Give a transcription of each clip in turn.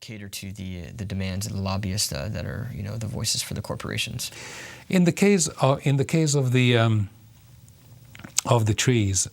cater to the demands of the lobbyists that are the voices for the corporations. In the case of the trees,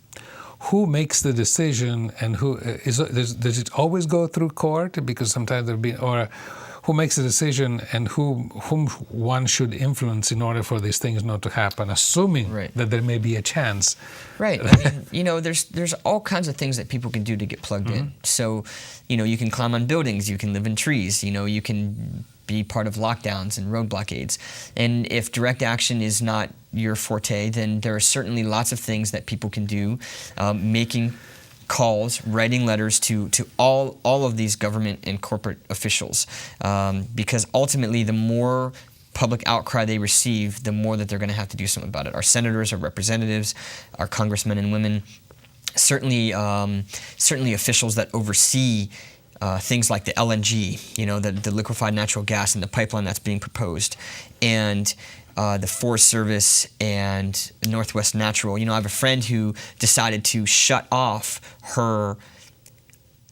who makes the decision, and does it always go through court? Because sometimes who makes the decision, and whom one should influence in order for these things not to happen, assuming that there may be a chance. Right. I mean, there's all kinds of things that people can do to get plugged in. So, you can climb on buildings, you can live in trees, you can be part of lockdowns and road blockades. And if direct action is not your forte, then there are certainly lots of things that people can do, making calls, writing letters to all of these government and corporate officials, because ultimately the more public outcry they receive, the more that they're going to have to do something about it. Our senators, our representatives, our congressmen and women, certainly officials that oversee things like the LNG, the liquefied natural gas and the pipeline that's being proposed, and the Forest Service and Northwest Natural. I have a friend who decided to shut off her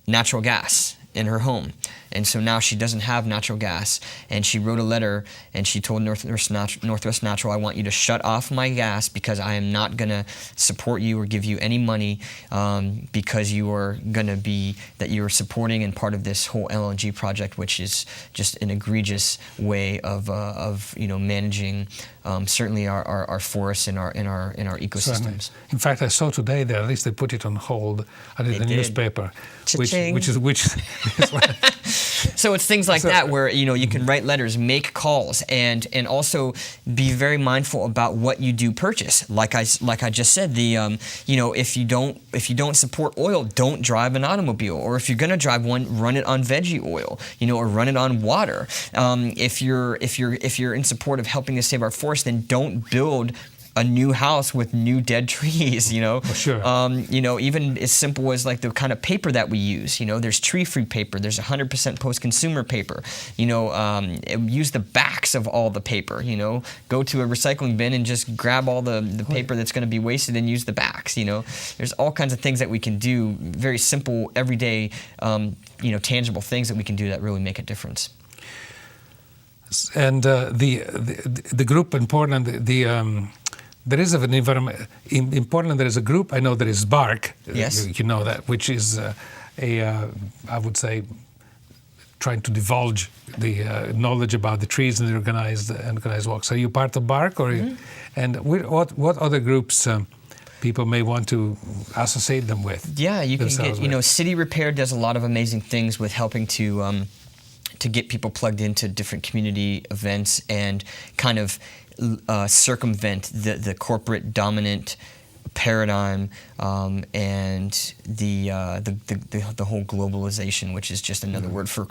natural gas in her home. And so now she doesn't have natural gas. And she wrote a letter and she told Northwest Natural, I want you to shut off my gas because I am not going to support you or give you any money because you are going to be, that you are supporting and part of this whole LNG project, which is just an egregious way of managing certainly our forests and our ecosystems. Certainly. In fact, I saw today that at least they put it on hold in the newspaper, which So it's things like that where you can write letters, make calls, and also be very mindful about what you do purchase. Like I just said, if you don't support oil, don't drive an automobile, or if you're going to drive one, run it on veggie oil, or run it on water. If you're in support of helping to save our forest, then don't build a new house with new dead trees, Oh, sure. Even as simple as like the kind of paper that we use, there's tree-free paper, there's 100% post-consumer paper, use the backs of all the paper, go to a recycling bin and just grab all the paper that's going to be wasted and use the backs, There's all kinds of things that we can do, very simple, everyday, tangible things that we can do that really make a difference. And the group in Portland, there is an environment in Portland. There is a group. I know there is BARC. Yes. You know that, which is I would say, trying to divulge the knowledge about the trees and the organized walks. Are you part of BARC, or? Mm-hmm. And what other groups people may want to associate them with? Yeah, you can get. City Repair does a lot of amazing things with helping to get people plugged into different community events and kind of circumvent the corporate dominant paradigm and the whole globalization, which is just another word for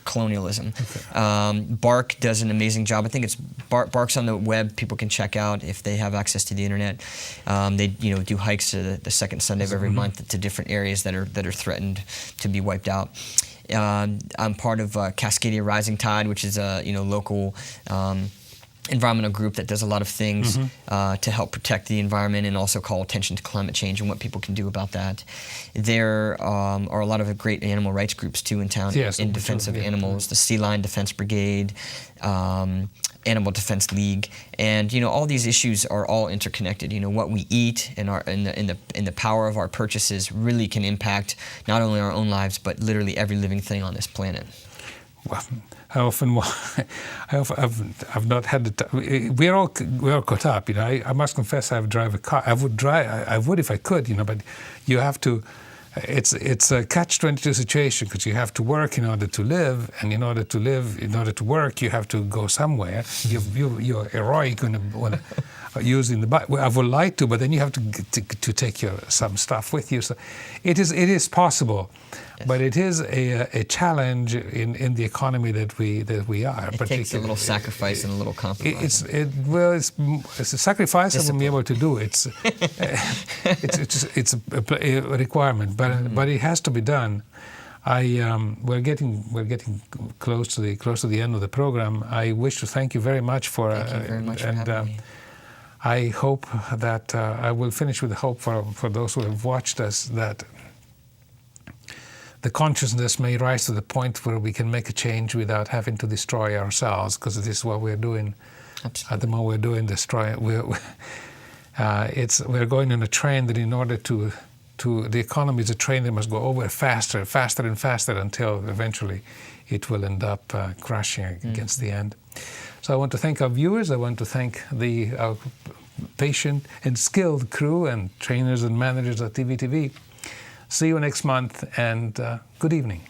colonialism. Okay. BARC does an amazing job. I think it's BARC's on the web. People can check out if they have access to the internet. They do hikes to the second Sunday of every month to different areas that are threatened to be wiped out. I'm part of Cascadia Rising Tide, which is a local environmental group that does a lot of things to help protect the environment and also call attention to climate change and what people can do about that. There are a lot of great animal rights groups too in town in defense of animals, the Sea Lion Defense Brigade, Animal Defense League, and all these issues are all interconnected. What we eat and the power of our purchases really can impact not only our own lives but literally every living thing on this planet. Well, I've not had the time. We're all caught up. I must confess I drive a car. I would if I could. But you have to. It's a catch-22 situation because you have to work in order to live, and in order to work, you have to go somewhere. You're heroic when using the bike. Well, I would like to, but then you have to take some stuff with you. So it is possible, yes. But it is a challenge in the economy that we are. It takes a little sacrifice and a little compromise. It's a sacrifice I won't be able to do. It's a requirement, but it has to be done. We're getting close to the end of the program. I wish to thank you very much for. Thank you very much for having me. I hope that I will finish with a hope for those who have watched us that the consciousness may rise to the point where we can make a change without having to destroy ourselves, because this is what we're doing. Absolutely. At the moment we're doing destroy. We're going on a train that, in order to the economy is a train that must go over faster and faster until eventually it will end up crashing against the end. So I want to thank our viewers. I want to thank our patient and skilled crew and trainers and managers at TVTV. See you next month, and good evening.